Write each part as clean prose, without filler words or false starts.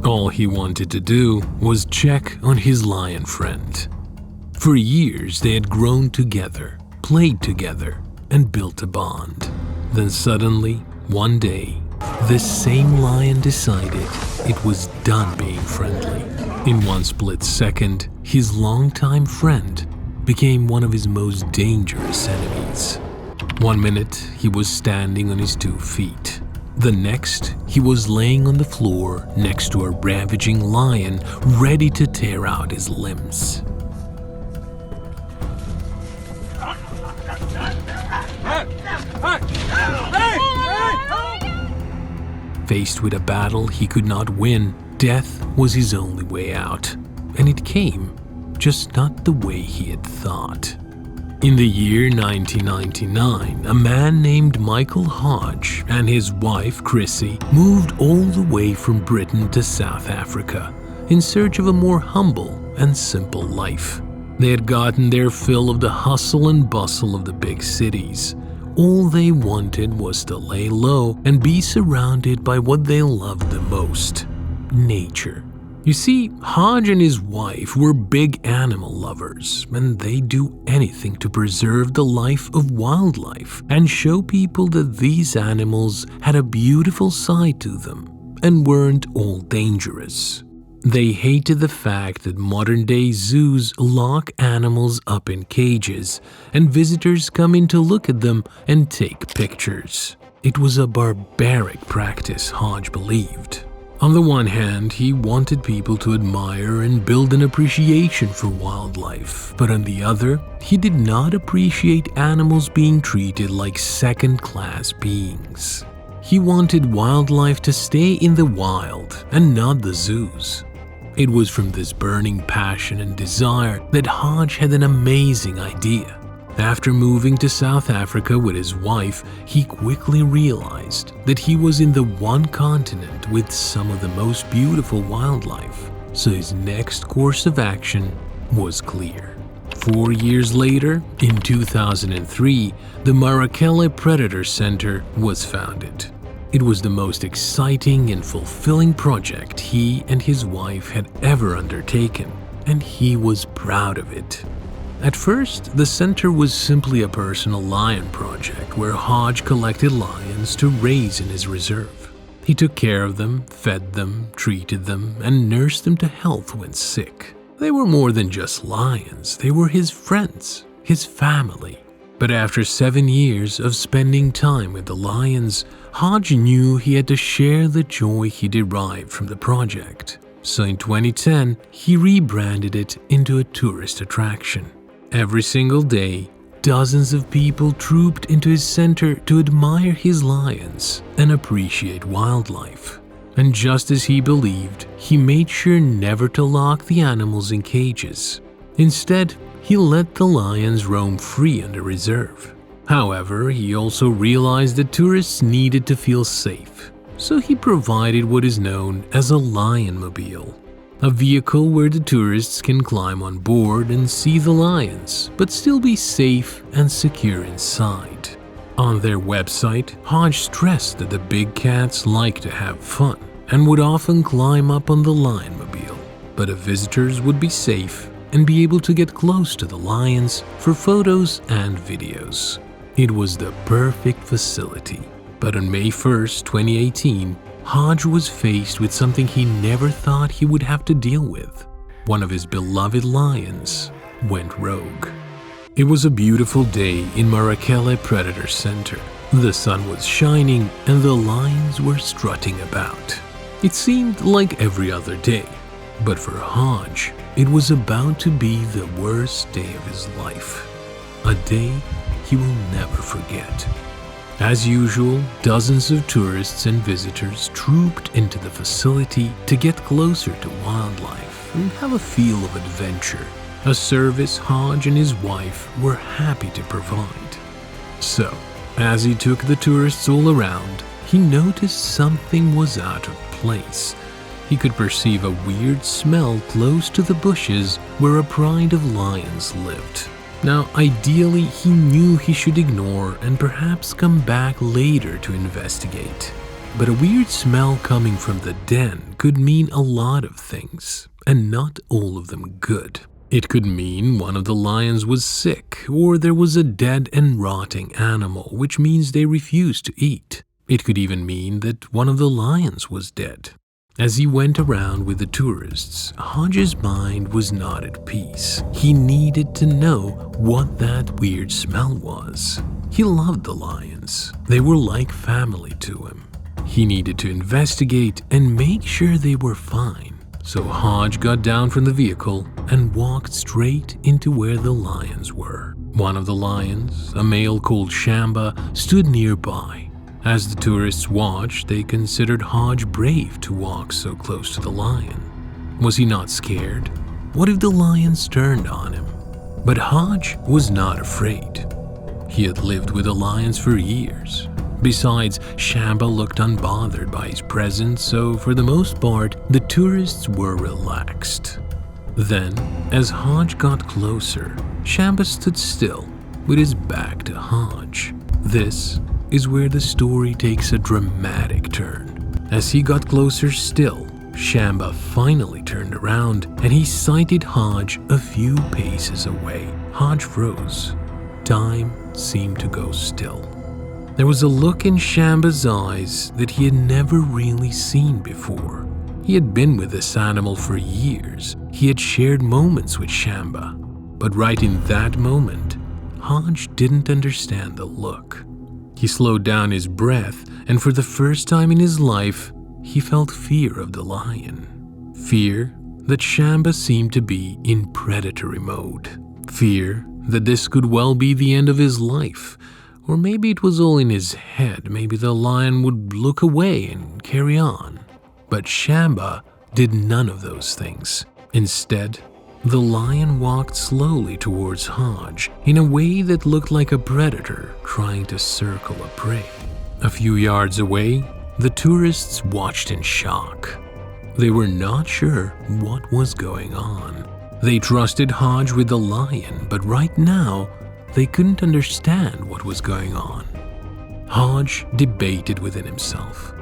All he wanted to do was check on his lion friend. For years they had grown together, played together, and built a bond. Then suddenly, one day, this same lion decided it was done being friendly. In one split second, his longtime friend became one of his most dangerous enemies. One minute, he was standing on his 2 feet. The next, he was laying on the floor next to a ravaging lion, ready to tear out his limbs. Faced with a battle he could not win, death was his only way out. And it came, just not the way he had thought. In the year 1999, a man named Michael Hodge and his wife Chrissy moved all the way from Britain to South Africa in search of a more humble and simple life. They had gotten their fill of the hustle and bustle of the big cities. All they wanted was to lay low and be surrounded by what they loved the most: nature. You see, Hodge and his wife were big animal lovers, and they'd do anything to preserve the life of wildlife and show people that these animals had a beautiful side to them and weren't all dangerous. They hated the fact that modern-day zoos lock animals up in cages, and visitors come in to look at them and take pictures. It was a barbaric practice, Hodge believed. On the one hand, he wanted people to admire and build an appreciation for wildlife, but on the other, he did not appreciate animals being treated like second-class beings. He wanted wildlife to stay in the wild and not the zoos. It was from this burning passion and desire that Hodge had an amazing idea. After moving to South Africa with his wife, he quickly realized that he was in the one continent with some of the most beautiful wildlife, so his next course of action was clear. 4 years later, in 2003, the Marakele Predator Center was founded. It was the most exciting and fulfilling project he and his wife had ever undertaken, and he was proud of it. At first, the center was simply a personal lion project where Hodge collected lions to raise in his reserve. He took care of them, fed them, treated them, and nursed them to health when sick. They were more than just lions, they were his friends, his family. But after 7 years of spending time with the lions, Hodge knew he had to share the joy he derived from the project. So in 2010, he rebranded it into a tourist attraction. Every single day, dozens of people trooped into his center to admire his lions and appreciate wildlife. And just as he believed, he made sure never to lock the animals in cages. Instead, he let the lions roam free on the reserve. However, he also realized that tourists needed to feel safe, so he provided what is known as a lion-mobile, a vehicle where the tourists can climb on board and see the lions, but still be safe and secure inside. On their website, Hodge stressed that the big cats like to have fun and would often climb up on the lion-mobile, but the visitors would be safe and be able to get close to the lions for photos and videos. It was the perfect facility. But on May 1st, 2018, Hodge was faced with something he never thought he would have to deal with. One of his beloved lions went rogue. It was a beautiful day in Marakele Predator Center. The sun was shining and the lions were strutting about. It seemed like every other day, but for Hodge, it was about to be the worst day of his life. A day he will never forget. As usual, dozens of tourists and visitors trooped into the facility to get closer to wildlife and have a feel of adventure, a service Hodge and his wife were happy to provide. So, as he took the tourists all around, he noticed something was out of place. He could perceive a weird smell close to the bushes where a pride of lions lived. Now, ideally, he knew he should ignore and perhaps come back later to investigate. But a weird smell coming from the den could mean a lot of things, and not all of them good. It could mean one of the lions was sick, or there was a dead and rotting animal, which means they refused to eat. It could even mean that one of the lions was dead. As he went around with the tourists, Hodge's mind was not at peace. He needed to know what that weird smell was. He loved the lions. They were like family to him. He needed to investigate and make sure they were fine. So Hodge got down from the vehicle and walked straight into where the lions were. One of the lions, a male called Shamba, stood nearby. As the tourists watched, they considered Hodge brave to walk so close to the lion. Was he not scared? What if the lions turned on him? But Hodge was not afraid. He had lived with the lions for years. Besides, Shamba looked unbothered by his presence, so for the most part, the tourists were relaxed. Then, as Hodge got closer, Shamba stood still with his back to Hodge. This is where the story takes a dramatic turn. As he got closer still, Shamba finally turned around and he sighted Hodge a few paces away. Hodge froze. Time seemed to go still. There was a look in Shamba's eyes that he had never really seen before. He had been with this animal for years. He had shared moments with Shamba. But right in that moment, Hodge didn't understand the look. He slowed down his breath, and for the first time in his life, he felt fear of the lion. Fear that Shamba seemed to be in predatory mode. Fear that this could well be the end of his life. Or maybe it was all in his head. Maybe the lion would look away and carry on. But Shamba did none of those things. Instead, the lion walked slowly towards Hodge in a way that looked like a predator trying to circle a prey. A few yards away, the tourists watched in shock. They were not sure what was going on. They trusted Hodge with the lion, but right now, they couldn't understand what was going on. Hodge debated within himself.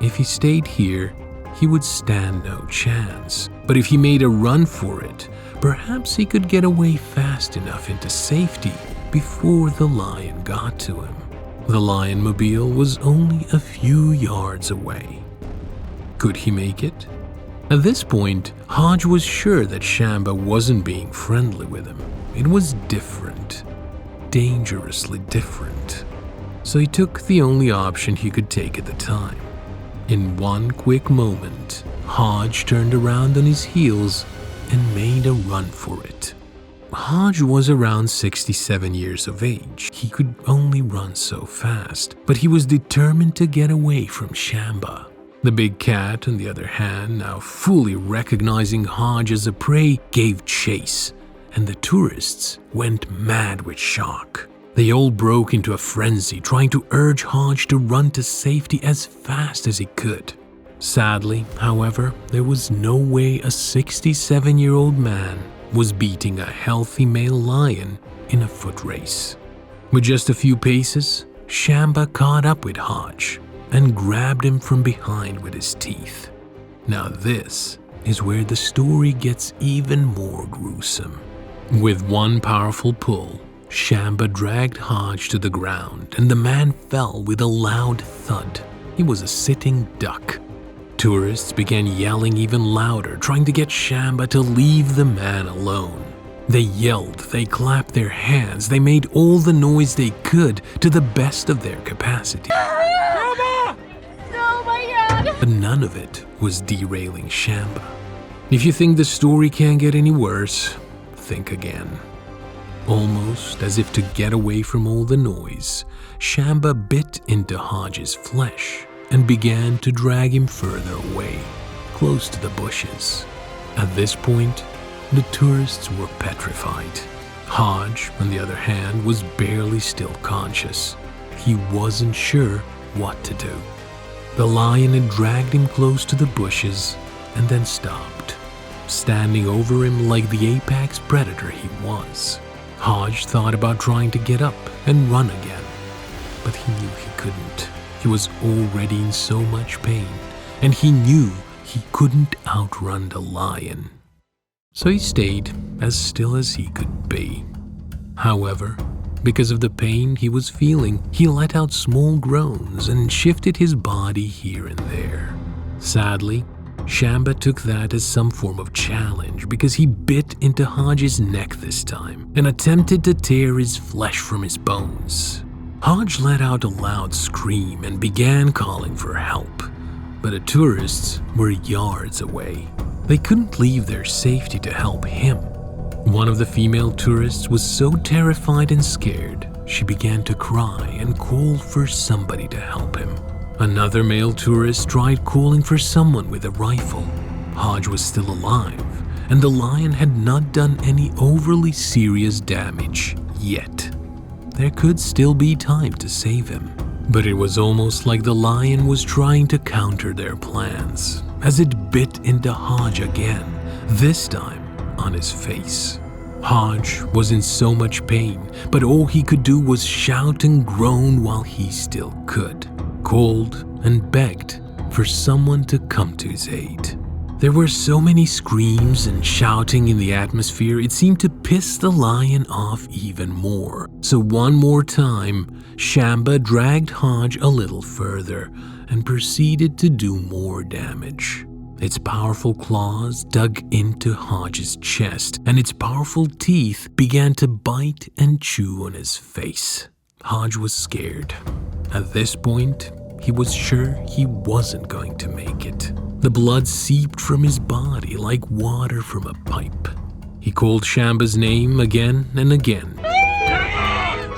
If he stayed here, he would stand no chance. But if he made a run for it, perhaps he could get away fast enough into safety before the lion got to him. The lion-mobile was only a few yards away. Could he make it? At this point, Hodge was sure that Shamba wasn't being friendly with him. It was different. Dangerously different. So he took the only option he could take at the time. In one quick moment, Hodge turned around on his heels and made a run for it. Hodge was around 67 years of age. He could only run so fast, but he was determined to get away from Shamba. The big cat, on the other hand, now fully recognizing Hodge as a prey, gave chase, and the tourists went mad with shock. They all broke into a frenzy, trying to urge Hodge to run to safety as fast as he could. Sadly, however, there was no way a 67-year-old man was beating a healthy male lion in a foot race. With just a few paces, Shamba caught up with Hodge and grabbed him from behind with his teeth. Now this is where the story gets even more gruesome. With one powerful pull, Shamba dragged Hodge to the ground and the man fell with a loud thud. He was a sitting duck. Tourists began yelling even louder, trying to get Shamba to leave the man alone. They yelled, they clapped their hands, they made all the noise they could to the best of their capacity. Shamba! Oh my God! But none of it was derailing Shamba. If you think the story can't get any worse, think again. Almost as if to get away from all the noise, Shamba bit into Hodge's flesh and began to drag him further away, close to the bushes. At this point, the tourists were petrified. Hodge, on the other hand, was barely still conscious. He wasn't sure what to do. The lion had dragged him close to the bushes and then stopped, standing over him like the apex predator he was. Hodge thought about trying to get up and run again, but he knew he couldn't. He was already in so much pain, and he knew he couldn't outrun the lion. So he stayed as still as he could be. However, because of the pain he was feeling, he let out small groans and shifted his body here and there. Sadly, Shamba took that as some form of challenge because he bit into Hodge's neck this time and attempted to tear his flesh from his bones. Hodge let out a loud scream and began calling for help, but the tourists were yards away. They couldn't leave their safety to help him. One of the female tourists was so terrified and scared, she began to cry and call for somebody to help him. Another male tourist tried calling for someone with a rifle. Hodge was still alive, and the lion had not done any overly serious damage yet. There could still be time to save him. But it was almost like the lion was trying to counter their plans, as it bit into Hodge again, this time on his face. Hodge was in so much pain, but all he could do was shout and groan while he still could, called and begged for someone to come to his aid. There were so many screams and shouting in the atmosphere, it seemed to piss the lion off even more. So one more time, Shamba dragged Hodge a little further and proceeded to do more damage. Its powerful claws dug into Hodge's chest, and its powerful teeth began to bite and chew on his face. Hodge was scared. At this point, he was sure he wasn't going to make it. The blood seeped from his body like water from a pipe. He called Shamba's name again and again,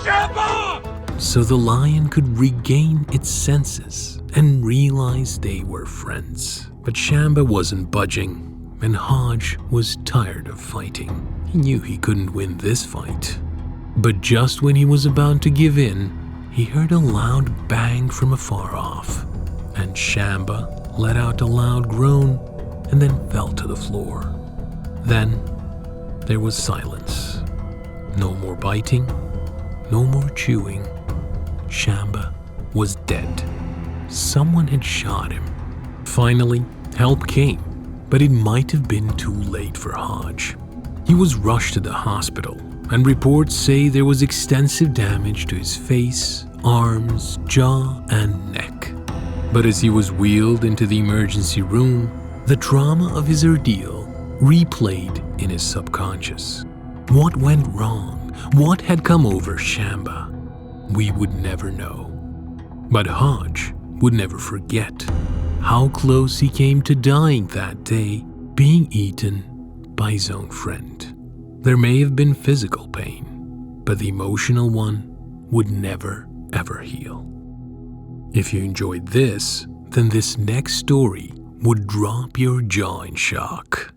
Shamba! So the lion could regain its senses and realize they were friends. But Shamba wasn't budging, and Hodge was tired of fighting. He knew he couldn't win this fight. But just when he was about to give in, he heard a loud bang from afar off, and Shamba let out a loud groan and then fell to the floor. Then there was silence. No more biting, no more chewing. Shamba was dead. Someone had shot him. Finally, help came, but it might have been too late for Hodge. He was rushed to the hospital, and reports say there was extensive damage to his face, arms, jaw, and neck. But as he was wheeled into the emergency room, the trauma of his ordeal replayed in his subconscious. What went wrong? What had come over Shamba? We would never know. But Hodge would never forget how close he came to dying that day, being eaten by his own friend. There may have been physical pain, but the emotional one would never, ever heal. If you enjoyed this, then this next story would drop your jaw in shock.